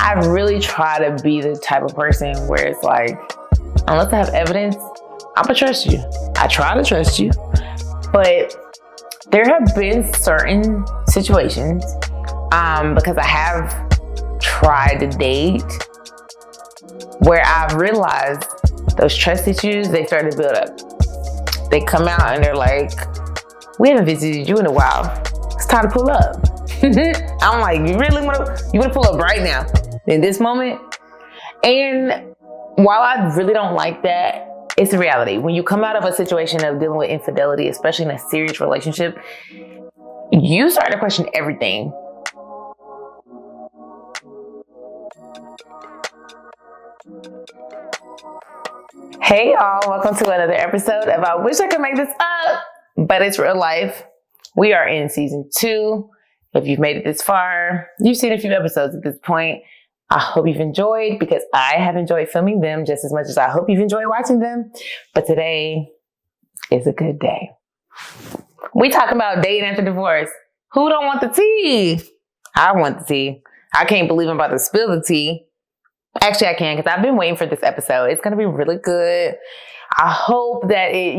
I really try to be the type of person where it's like, unless I have evidence, I'm gonna trust you. I try to trust you. But there have been certain situations, because I have tried to date, where I've realized those trust issues, they start to build up. They come out and they're like, we haven't visited you in a while. It's time to pull up. I'm like, you wanna pull up right now in this moment? And while I really don't like that, it's a reality. When you come out of a situation of dealing with infidelity, especially in a serious relationship, you start to question everything. Hey y'all, welcome to another episode of I Wish I Could Make This Up, but it's real life. We are in season 2. If you've made it this far, you've seen a few episodes at this point. I hope you've enjoyed, because I have enjoyed filming them just as much as I hope you've enjoyed watching them. But today is a good day. We talk about dating after divorce. Who don't want the tea? I want the tea. I can't believe I'm about to spill the tea. Actually, I can, because I've been waiting for this episode. It's going to be really good. I hope that it,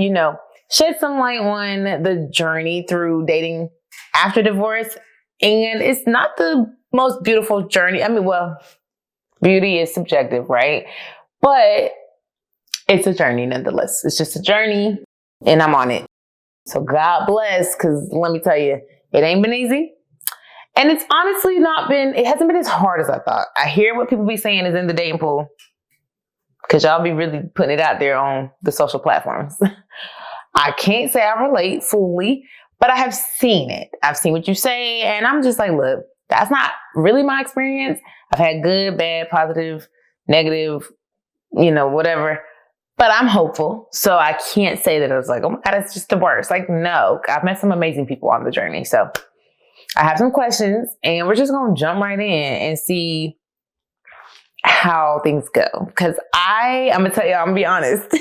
shed some light on the journey through dating after divorce. And it's not the most beautiful journey. I mean, well, beauty is subjective, right? But it's a journey nonetheless. It's just a journey, and I'm on it. So God bless, because let me tell you, it ain't been easy. And it's honestly it hasn't been as hard as I thought. I hear what people be saying is in the dating pool, because y'all be really putting it out there on the social platforms. I can't say I relate fully, but I have seen it. I've seen what you say, and I'm just like, look, that's not really my experience. I've had good, bad, positive, negative, whatever. But I'm hopeful. So I can't say that I was like, oh my God, it's just the worst. Like, no, I've met some amazing people on the journey. So I have some questions, and we're just going to jump right in and see how things go. Because I'm going to tell you, I'm going to be honest.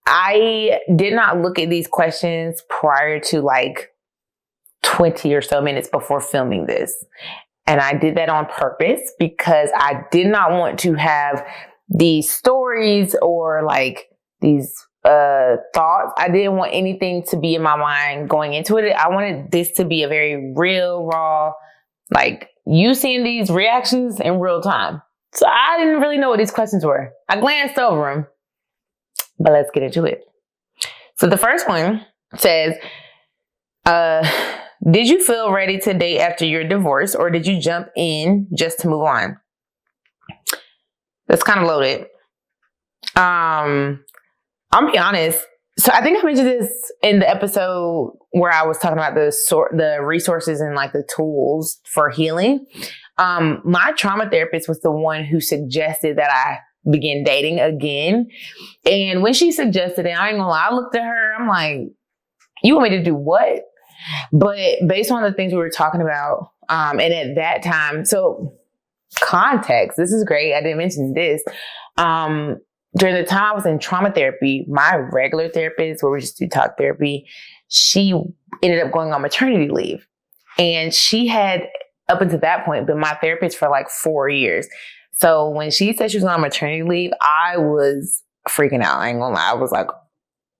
I did not look at these questions prior to like 20 or so minutes before filming this. And I did that on purpose, because I did not want to have these stories or like these thoughts. I didn't want anything to be in my mind going into it. I wanted this to be a very real, raw, like you seeing these reactions in real time. So I didn't really know what these questions were. I glanced over them, but let's get into it. So the first one says, did you feel ready to date after your divorce, or did you jump in just to move on? That's kind of loaded. I'll be honest. So I think I mentioned this in the episode where I was talking about the resources and like the tools for healing. My trauma therapist was the one who suggested that I begin dating again. And when she suggested it, I ain't gonna lie, I looked at her, I'm like, you want me to do what? But based on the things we were talking about, and at that time, so context, this is great. I didn't mention this. During the time I was in trauma therapy, my regular therapist, where we just do talk therapy, she ended up going on maternity leave. And she had, up until that point, been my therapist for like 4 years. So when she said she was on maternity leave, I was freaking out. I ain't gonna lie. I was like,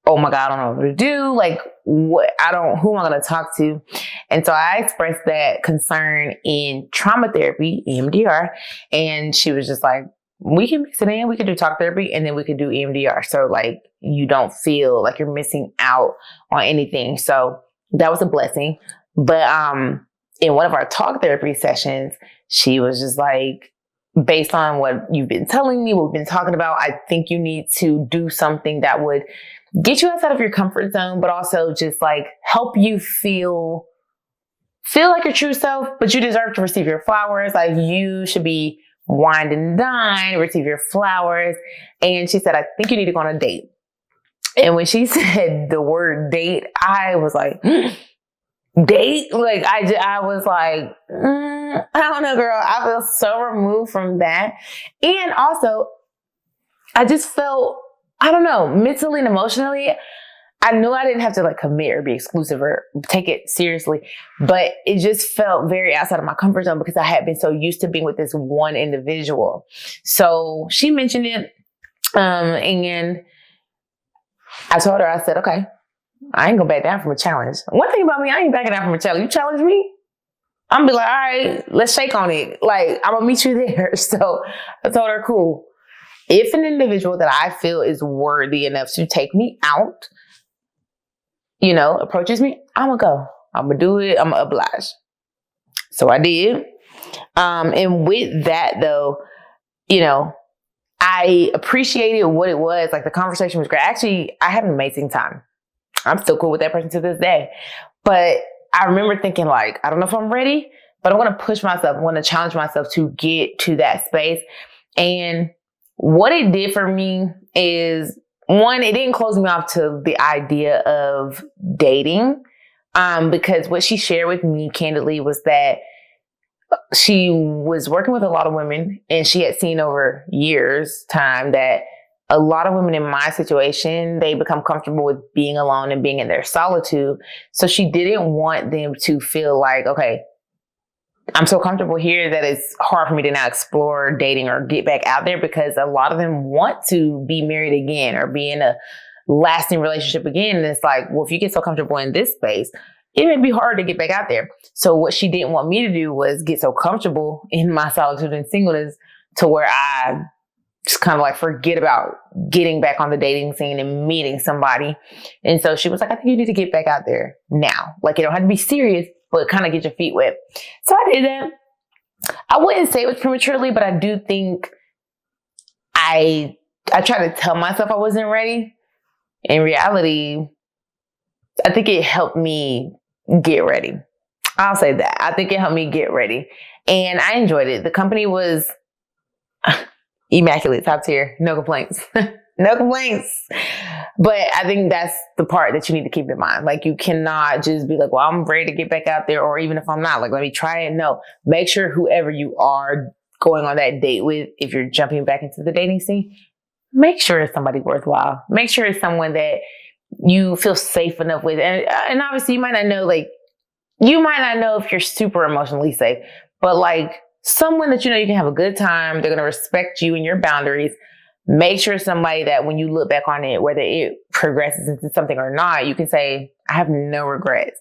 oh my God, I don't know what to do. Like, who am I going to talk to? And so I expressed that concern in trauma therapy, EMDR. And she was just like, we can mix it in. We could do talk therapy, and then we could do EMDR. So like, you don't feel like you're missing out on anything. So that was a blessing. But in one of our talk therapy sessions, she was just like, based on what you've been telling me, what we've been talking about, I think you need to do something that would get you outside of your comfort zone, but also just like help you feel like your true self, but you deserve to receive your flowers. Like, you should be wined and dined, receive your flowers. And she said, I think you need to go on a date. And when she said the word date, I was like, date? Like, I was like, I don't know, girl. I feel so removed from that. And also, I just felt, I don't know, mentally and emotionally, I knew I didn't have to like commit or be exclusive or take it seriously, but it just felt very outside of my comfort zone because I had been so used to being with this one individual. So she mentioned it, and I told her, I said, okay, I ain't gonna back down from a challenge. One thing about me, I ain't backing down from a challenge. You challenge me, I'm gonna be like, all right, let's shake on it. Like, I'm gonna meet you there. So I told her, cool. If an individual that I feel is worthy enough to take me out, approaches me, I'm gonna go. I'm gonna do it. I'm gonna oblige. So I did. And with that though, I appreciated what it was. Like, the conversation was great. Actually, I had an amazing time. I'm still cool with that person to this day. But I remember thinking, like, I don't know if I'm ready, but I'm going to push myself. I'm going to challenge myself to get to that space. And what it did for me is, one, it didn't close me off to the idea of dating. Because what she shared with me candidly was that she was working with a lot of women, and she had seen over years' time that a lot of women in my situation, they become comfortable with being alone and being in their solitude. So she didn't want them to feel like, okay, I'm so comfortable here that it's hard for me to now explore dating or get back out there, because a lot of them want to be married again or be in a lasting relationship again. And it's like, well, if you get so comfortable in this space, it may be hard to get back out there. So what she didn't want me to do was get so comfortable in my solitude and singleness to where I just kind of like forget about getting back on the dating scene and meeting somebody. And so she was like, I think you need to get back out there now. Like, you don't have to be serious, but kind of get your feet wet. So I did that. I wouldn't say it was prematurely, but I do think I tried to tell myself I wasn't ready. In reality, I think it helped me get ready. I'll say that. I think it helped me get ready. And I enjoyed it. The company was immaculate, top tier. No complaints. No complaints. But I think that's the part that you need to keep in mind. Like, you cannot just be like, well, I'm ready to get back out there. Or even if I'm not, like, let me try it. No. Make sure whoever you are going on that date with, if you're jumping back into the dating scene, make sure it's somebody worthwhile. Make sure it's someone that you feel safe enough with. And obviously you might not know if you're super emotionally safe, but like someone that you can have a good time, they're going to respect you and your boundaries. Make sure it's somebody that when you look back on it, whether it progresses into something or not, you can say, I have no regrets.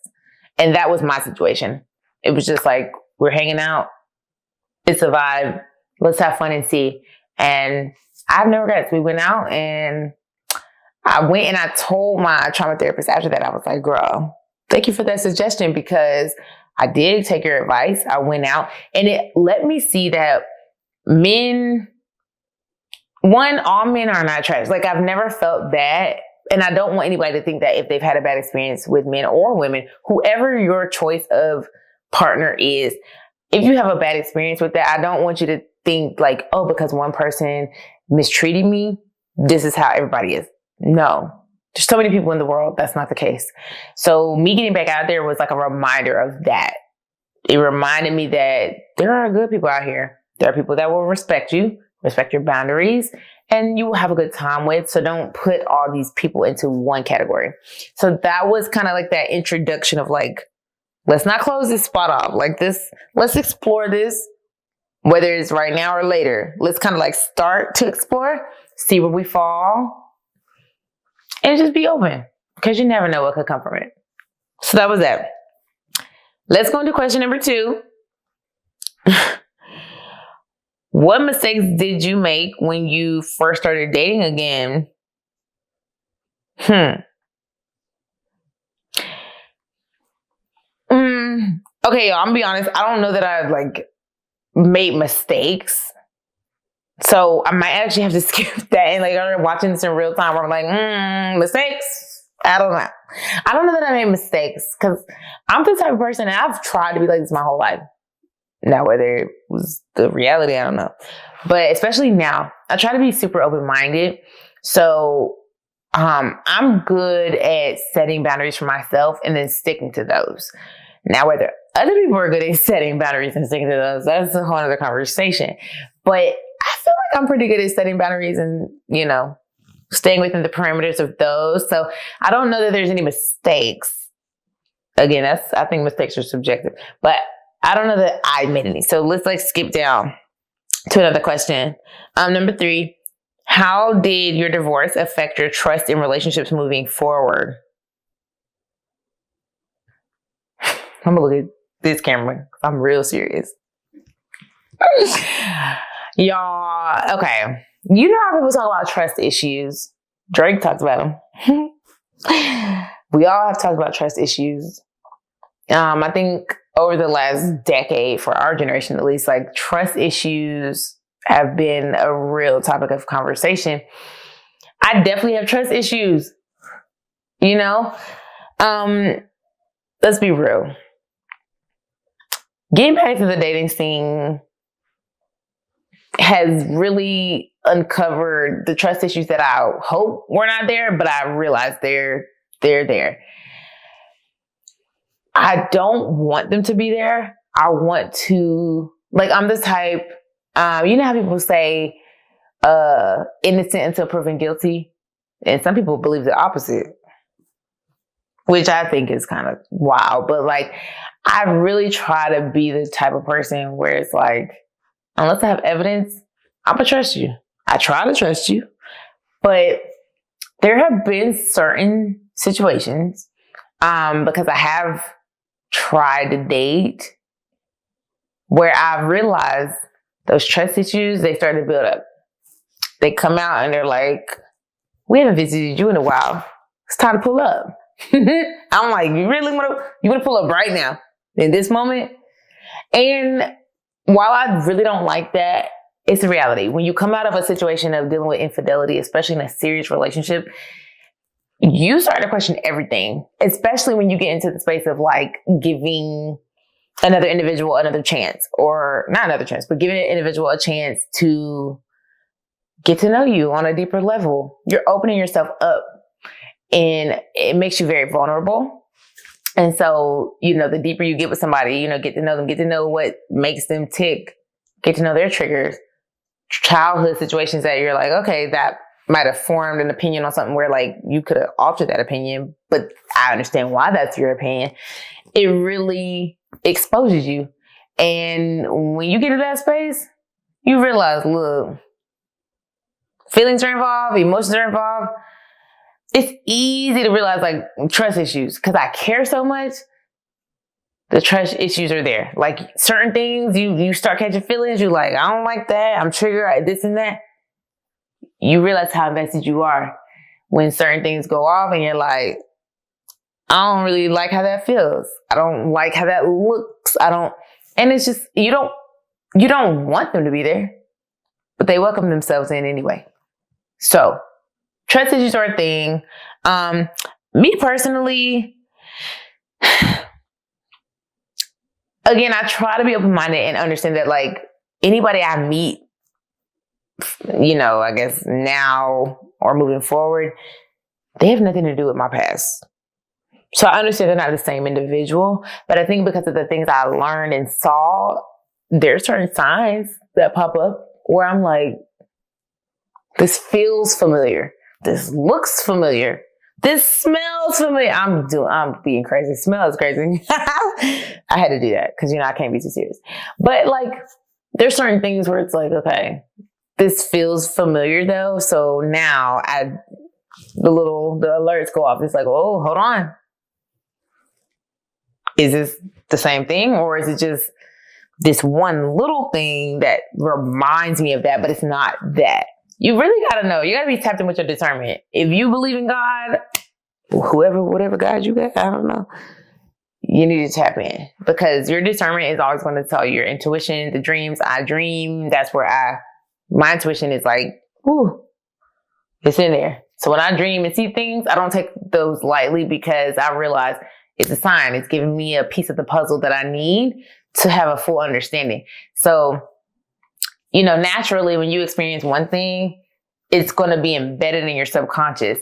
And that was my situation. It was just like, we're hanging out. It's a vibe. Let's have fun and see. And I have no regrets. We went out, and I went and I told my trauma therapist after that, I was like, girl, thank you for that suggestion, because I did take your advice. I went out, and it let me see that all men are not trash. Like, I've never felt that. And I don't want anybody to think that if they've had a bad experience with men or women, whoever your choice of partner is, if you have a bad experience with that, I don't want you to think like, oh, because one person mistreated me, this is how everybody is. No, there's so many people in the world. That's not the case. So me getting back out there was like a reminder of that. It reminded me that there are good people out here. There are people that will respect you, respect your boundaries, and you will have a good time with. So don't put all these people into one category. So that was kind of like that introduction of like, let's not close this spot off like this. Let's explore this, whether it's right now or later. Let's kind of like start to explore, see where we fall, and just be open, because you never know what could come from it. So that was that. Let's go into question number 2. What mistakes did you make when you first started dating again? Okay, y'all, I'm gonna be honest. I don't know that I like made mistakes. So I might actually have to skip that and like I'm watching this in real time where I'm like, mistakes? I don't know. I don't know that I made mistakes, because I'm the type of person, and I've tried to be like this my whole life. Now, whether it was the reality, I don't know. But especially now, I try to be super open-minded. So I'm good at setting boundaries for myself and then sticking to those. Now, whether other people are good at setting boundaries and sticking to those, that's a whole other conversation. But I feel like I'm pretty good at setting boundaries and, staying within the parameters of those. So I don't know that there's any mistakes. Again, I think mistakes are subjective, but I don't know that I made any. So let's skip down to another question. Number 3, how did your divorce affect your trust in relationships moving forward? I'm gonna look at this camera. I'm real serious. Y'all, okay. You know how people talk about trust issues? Drake talks about them. We all have talked about trust issues. I think over the last decade, for our generation at least, trust issues have been a real topic of conversation. I definitely have trust issues. Let's be real. Getting back to the dating scene has really uncovered the trust issues that I hope were not there, but I realize they're there. I don't want them to be there. I want to, I'm the type, you know how people say, innocent until proven guilty? And some people believe the opposite, which I think is kind of wild. But I really try to be the type of person where it's unless I have evidence, I'm gonna trust you. I try to trust you. But there have been certain situations, because I have tried to date, where I've realized those trust issues, they start to build up. They come out and they're like, we haven't visited you in a while. It's time to pull up. I'm like, you want to pull up right now in this moment? And while I really don't like that, it's a reality. When you come out of a situation of dealing with infidelity, especially in a serious relationship, you start to question everything, especially when you get into the space of giving another individual another chance, or not another chance, but giving an individual a chance to get to know you on a deeper level. You're opening yourself up, and it makes you very vulnerable. And so, the deeper you get with somebody, get to know them, get to know what makes them tick, get to know their triggers, childhood situations that you're okay, that might have formed an opinion on something where you could have altered that opinion, but I understand why that's your opinion. It really exposes you. And when you get to that space, you realize, look, feelings are involved, emotions are involved. It's easy to realize trust issues, because I care so much. The trust issues are there. Certain things, you start catching feelings. You're I don't like that. I'm triggered, this and that. You realize how invested you are when certain things go off, and you're I don't really like how that feels. I don't like how that looks. And it's just, you don't want them to be there, but they welcome themselves in anyway. So trust issues are a thing. Me personally, again, I try to be open-minded and understand that anybody I meet, I guess now or moving forward, they have nothing to do with my past. So I understand they're not the same individual, but I think because of the things I learned and saw, there's certain signs that pop up where I'm this feels familiar. This looks familiar. This smells familiar. I'm being crazy. Smells crazy. I had to do that because, I can't be too serious. But there's certain things where it's okay, this feels familiar though. So now the alerts go off. It's oh, hold on. Is this the same thing, or is it just this one little thing that reminds me of that, but it's not that? You really got to know. You got to be tapped in with your discernment. If you believe in God, whatever God you got, I don't know, you need to tap in, because your discernment is always going to tell you. Your intuition, the dreams I dream, that's where my intuition is ooh, it's in there. So when I dream and see things, I don't take those lightly, because I realize it's a sign. It's giving me a piece of the puzzle that I need to have a full understanding. So, naturally, when you experience one thing, it's going to be embedded in your subconscious.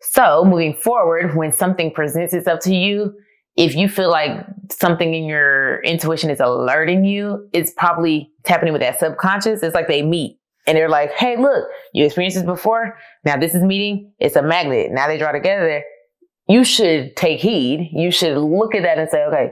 So moving forward, when something presents itself to you, if you feel something in your intuition is alerting you, it's probably tapping in with that subconscious. It's they meet. and they're like, hey, look, you experienced this before. Now this is meeting. It's a magnet. Now they draw together. You should take heed. You should look at that and say, okay,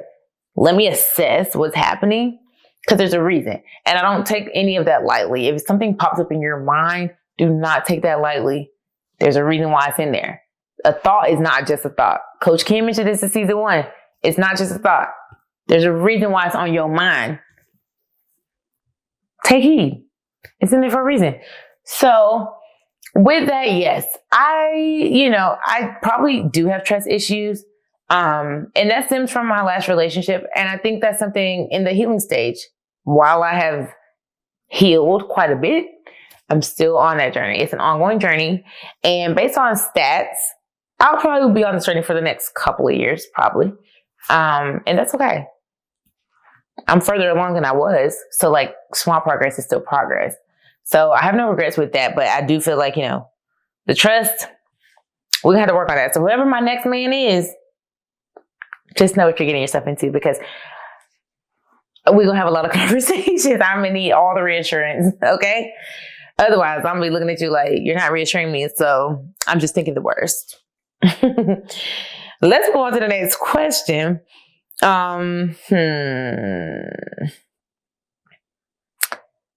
let me assess what's happening because there's a reason. And I don't take any of that lightly. If something pops up in your mind, do not take that lightly. There's a reason why it's in there. A thought is not just a thought. Coach Kim mentioned this in season 1. It's not just a thought. There's a reason why it's on your mind. Take heed. It's in there for a reason. So with that, yes, I probably do have trust issues. And that stems from my last relationship. And I think that's something in the healing stage. While I have healed quite a bit, I'm still on that journey. It's an ongoing journey. And based on stats, I'll probably be on this journey for the next couple of years, probably. And that's okay. I'm further along than I was. So like small progress is still progress. So I have no regrets with that, but I do feel like, the trust, we're gonna have to work on that. So whoever my next man is, just know what you're getting yourself into because we're gonna have a lot of conversations. I'm gonna need all the reassurance, okay? Otherwise, I'm gonna be looking at you like you're not reassuring me. So I'm just thinking the worst. Let's go on to the next question.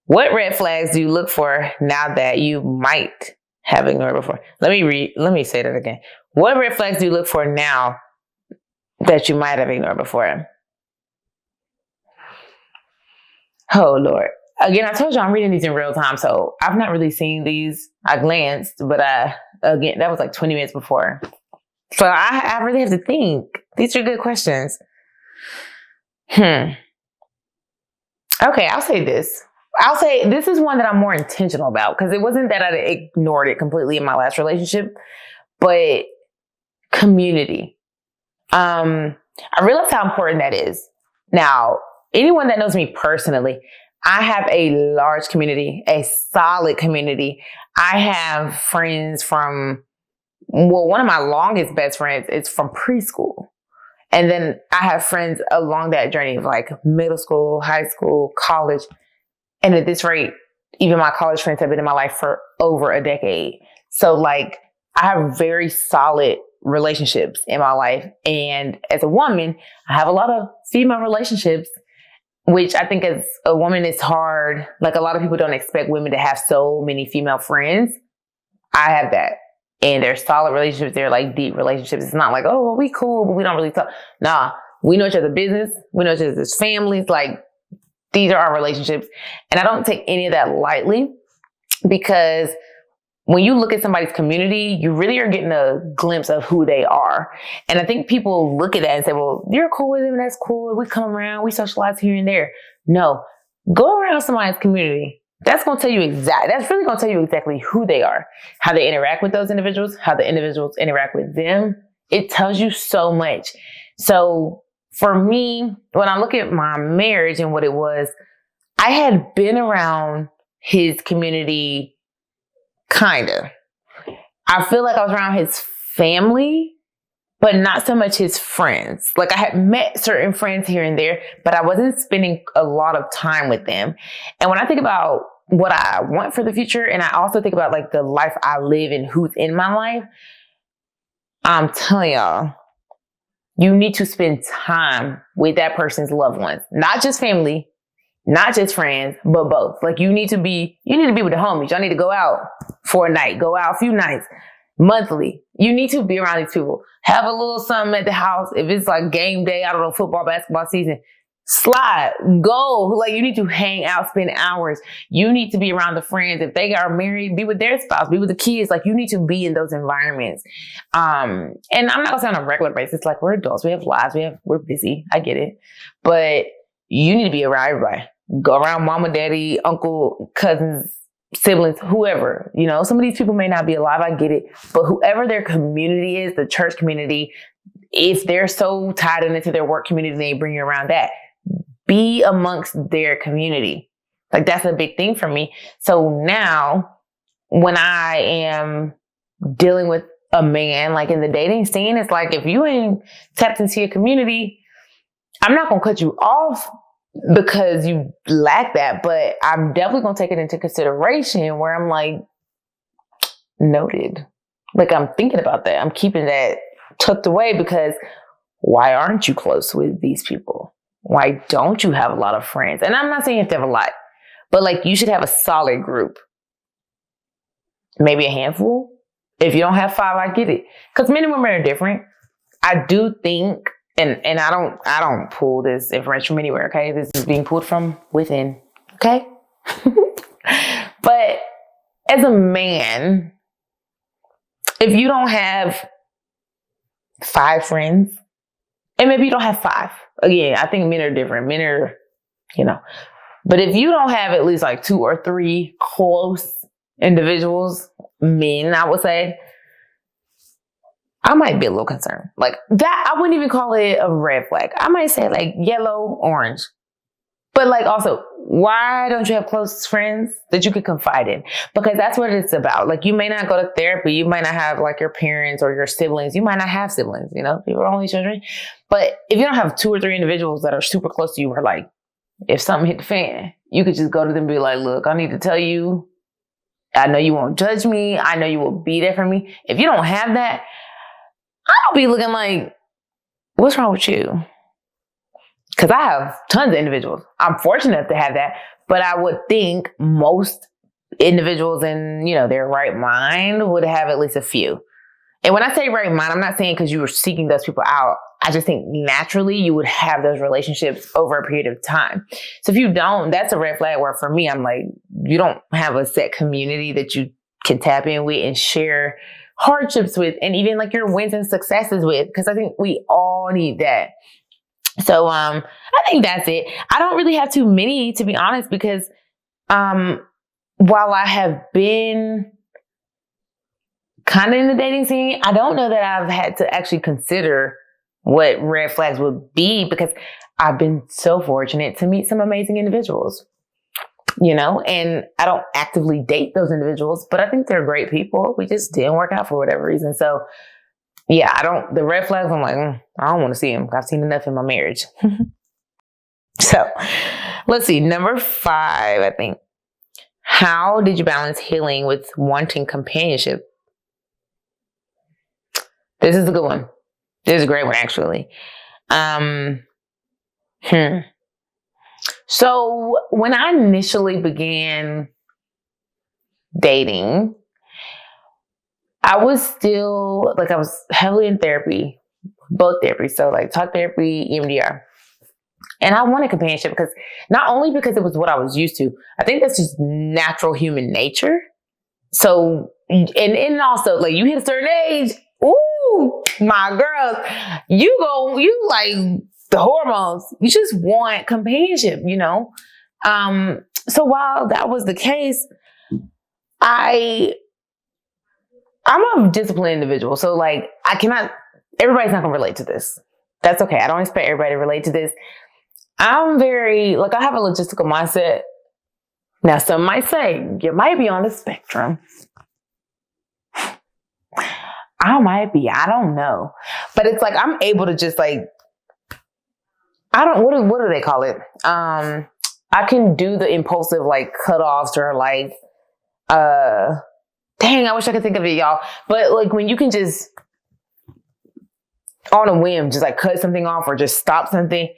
What red flags do you look for now that you might have ignored before? Let me say that again. What red flags do you look for now that you might have ignored before? Oh, Lord. Again, I told you I'm reading these in real time, so I've not really seen these. I glanced, but again, that was like 20 minutes before. So I really have to think. These are good questions. Okay, I'll say this. I'll say this is one that I'm more intentional about because it wasn't that I ignored it completely in my last relationship, but community. I realize how important that is. Now, anyone that knows me personally, I have a large community, a solid community. I have friends from, one of my longest best friends is from preschool. And then I have friends along that journey of like middle school, high school, college. And at this rate, even my college friends have been in my life for over a decade. So like I have very solid relationships in my life. And as a woman, I have a lot of female relationships, which I think as a woman is hard. Like a lot of people don't expect women to have so many female friends. I have that. And they're solid relationships. They're like deep relationships. It's not like, oh, well, we cool, but we don't really talk. Nah, we know each other's business. We know each other's families. Like these are our relationships. And I don't take any of that lightly because when you look at somebody's community, you really are getting a glimpse of who they are. And I think people look at that and say, well, you're cool with them. That's cool. We come around. We socialize here and there. No, go around somebody's community. That's going to tell you that's really going to tell you exactly who they are, how they interact with those individuals, how the individuals interact with them. It tells you so much. So for me, when I look at my marriage and what it was, I had been around his community, kind of. I feel like I was around his family, but not so much his friends. Like I had met certain friends here and there, but I wasn't spending a lot of time with them. And when I think about what I want for the future, and I also think about like the life I live and who's in my life, I'm telling y'all, you need to spend time with that person's loved ones, not just family, not just friends, but both. Like you need to be with the homies. Y'all need to go out for a night, go out a few nights, monthly. You need to be around these people. Have a little something at the house. If it's like game day, I don't know, football, basketball season, slide, go. Like you need to hang out, spend hours. You need to be around the friends. If they are married, be with their spouse, be with the kids. Like you need to be in those environments. And I'm not gonna say on a regular basis, like we're adults, we have lives, we're busy. I get it. But you need to be around everybody. Go around mama, daddy, uncle, cousins, siblings, whoever. Some of these people may not be alive. I get it. But whoever their community is, the church community, if they're so tied into their work community, they bring you around that. Be amongst their community. Like that's a big thing for me. So now when I am dealing with a man, like in the dating scene, it's like if you ain't tapped into your community, I'm not going to cut you off, because you lack that. But I'm definitely going to take it into consideration where I'm like, noted. Like, I'm thinking about that. I'm keeping that tucked away because why aren't you close with these people? Why don't you have a lot of friends? And I'm not saying you have to have a lot, but like, you should have a solid group. Maybe a handful. If you don't have 5, I get it. Because men and women are different. I do think, and I don't pull this information from anywhere, okay? This is being pulled from within, okay? But as a man, if you don't have 5 friends, and maybe you don't have 5. Again, I think men are different. Men are, but if you don't have at least like 2 or 3 close individuals, men, I would say, I might be a little concerned. Like that, I wouldn't even call it a red flag. I might say like yellow, orange. But like also, why don't you have close friends that you could confide in? Because that's what it's about. Like, you may not go to therapy. You might not have like your parents or your siblings. You might not have siblings, people are only children. But if you don't have 2 or 3 individuals that are super close to you, where like, if something hit the fan, you could just go to them and be like, look, I need to tell you, I know you won't judge me. I know you will be there for me. If you don't have that, I'll be looking like, what's wrong with you? Because I have tons of individuals. I'm fortunate enough to have that. But I would think most individuals in, their right mind would have at least a few. And when I say right mind, I'm not saying because you were seeking those people out. I just think naturally you would have those relationships over a period of time. So if you don't, that's a red flag where for me, I'm like, you don't have a set community that you can tap in with and share hardships with, and even like your wins and successes with, because I think we all need that. So I think that's it. I don't really have too many, to be honest, because while I have been kind of in the dating scene, I don't know that I've had to actually consider what red flags would be, because I've been so fortunate to meet some amazing individuals, and I don't actively date those individuals, but I think they're great people. We just didn't work out for whatever reason. So yeah, the red flags, I'm like, I don't want to see them. I've seen enough in my marriage. So let's see. Number 5, I think. How did you balance healing with wanting companionship? This is a good one. This is a great one, actually. So when I initially began dating, I was still, I was heavily in therapy, both therapies. So like talk therapy, EMDR. And I wanted companionship because not only because it was what I was used to, I think that's just natural human nature. So, and also like you hit a certain age, ooh, my girls, you like the hormones, you just want companionship, So while that was the case, I'm a disciplined individual. So like, everybody's not gonna relate to this. That's okay. I don't expect everybody to relate to this. I'm very, I have a logistical mindset. Now, some might say, you might be on the spectrum. I might be, I don't know. But it's like, I'm able to just what do they call it? I can do the impulsive, cutoffs or dang, I wish I could think of it, y'all. But when you can just, on a whim, just cut something off or just stop something,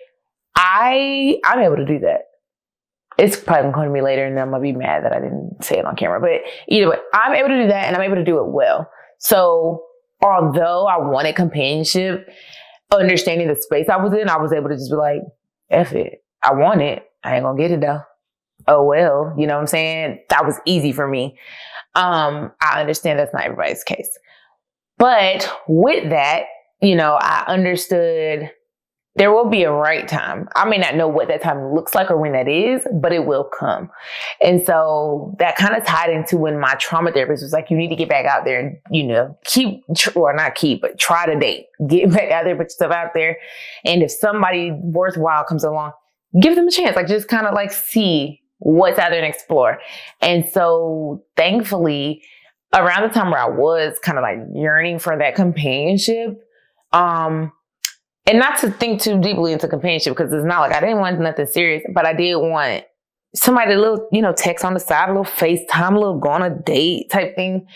I'm able to do that. It's probably going to come to me later and then I'm going to be mad that I didn't say it on camera. But either way, I'm able to do that and I'm able to do it well. So although I wanted companionship, understanding the space I was in, I was able to just be like, F it. I want it. I ain't going to get it though. Oh, well, you know what I'm saying? That was easy for me. I understand that's not everybody's case. But with that, I understood there will be a right time. I may not know what that time looks like or when that is, but it will come. And so that kind of tied into when my trauma therapist was like, you need to get back out there and, try to date. Get back out there, put yourself out there. And if somebody worthwhile comes along, give them a chance. Just kind of see what's out there and explore. And so thankfully, around the time where I was kind of yearning for that companionship, And not to think too deeply into companionship, because it's not like I didn't want nothing serious, but I did want somebody a little, text on the side, a little FaceTime, a little go on a date type thing.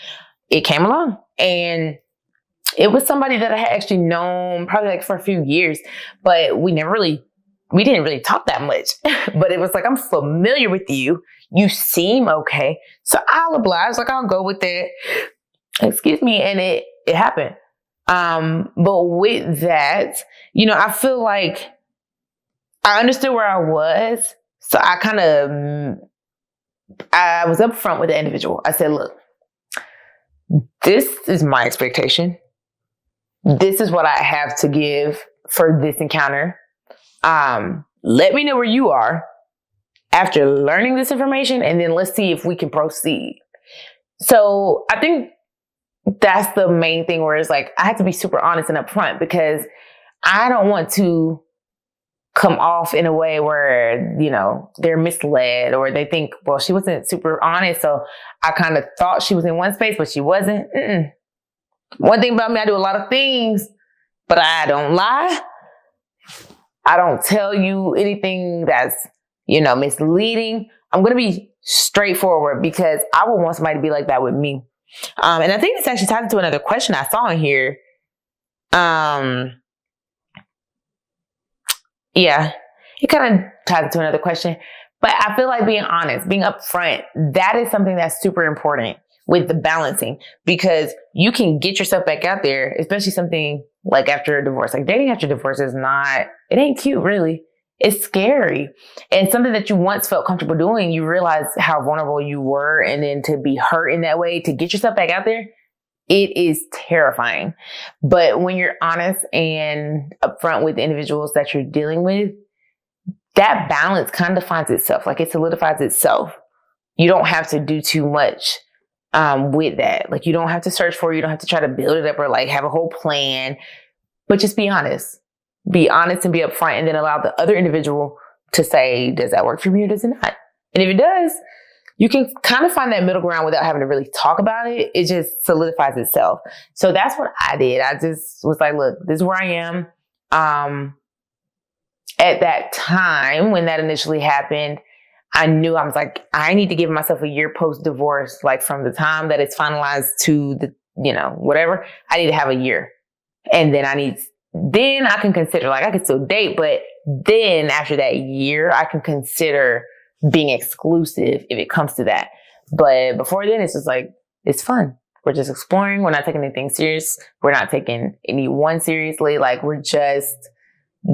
It came along, and it was somebody that I had actually known probably like for a few years, but we didn't really talk that much. But it was like, I'm familiar with you. You seem okay. So I'll oblige. Like, I'll go with that. Excuse me. And it happened. But with that, I feel like I understood where I was. So I was upfront with the individual. I said, look, this is my expectation. This is what I have to give for this encounter. Let me know where you are after learning this information, and then let's see if we can proceed. So I think that's the main thing, where it's like, I have to be super honest and upfront, because I don't want to come off in a way where, they're misled, or they think, well, she wasn't super honest, so I kind of thought she was in one space, but she wasn't. One thing about me, I do a lot of things, but I don't lie. I don't tell you anything that's, misleading. I'm going to be straightforward, because I would want somebody to be like that with me. And I think this actually ties into another question I saw in here. Yeah, it kind of ties into another question. But I feel like being honest, being upfront, that is something that's super important with the balancing, because you can get yourself back out there, especially something like after a divorce. Like, dating after divorce it ain't cute, really. It's scary. And something that you once felt comfortable doing, you realize how vulnerable you were. And then to be hurt in that way, to get yourself back out there, it is terrifying. But when you're honest and upfront with the individuals that you're dealing with, that balance kind of finds itself. Like, it solidifies itself. You don't have to do too much with that. Like, you don't have to search for it. You don't have to try to build it up or like have a whole plan, but just be honest. Be honest and be upfront, and then allow the other individual to say, does that work for me or does it not? And if it does, you can kind of find that middle ground without having to really talk about it. It just solidifies itself. So that's what I did. I just was like, look, this is where I am. At that time, when that initially happened, I knew, I was like, I need to give myself a year post-divorce, like from the time that it's finalized to the, whatever. I need to have a year. And then then I can consider, like, I can still date, but then after that year, I can consider being exclusive if it comes to that. But before then, it's just like, it's fun. We're just exploring. We're not taking anything serious. We're not taking anyone seriously. Like, we're just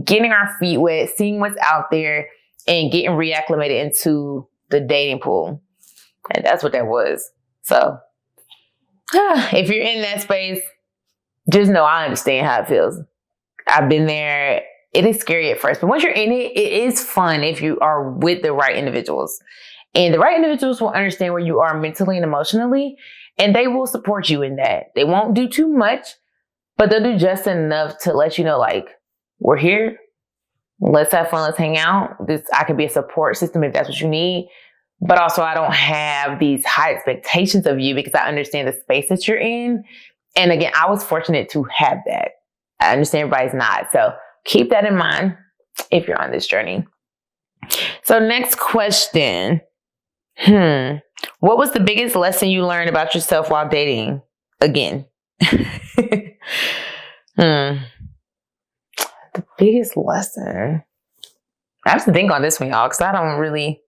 getting our feet wet, seeing what's out there, and getting reacclimated into the dating pool. And that's what that was. So if you're in that space, just know I understand how it feels. I've been there. It is scary at first, but once you're in it, it is fun if you are with the right individuals. And the right individuals will understand where you are mentally and emotionally, and they will support you in that. They won't do too much, but they'll do just enough to let you know, like, we're here. Let's have fun. Let's hang out. I could be a support system if that's what you need. But also, I don't have these high expectations of you, because I understand the space that you're in. And again, I was fortunate to have that. I understand everybody's not. So keep that in mind if you're on this journey. So next question. What was the biggest lesson you learned about yourself while dating again? The biggest lesson. I have to think on this one, y'all, because I don't really.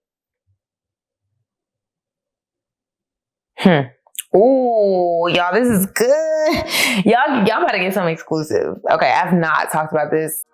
Ooh, y'all, this is good. Y'all better get something exclusive. Okay, I've not talked about this.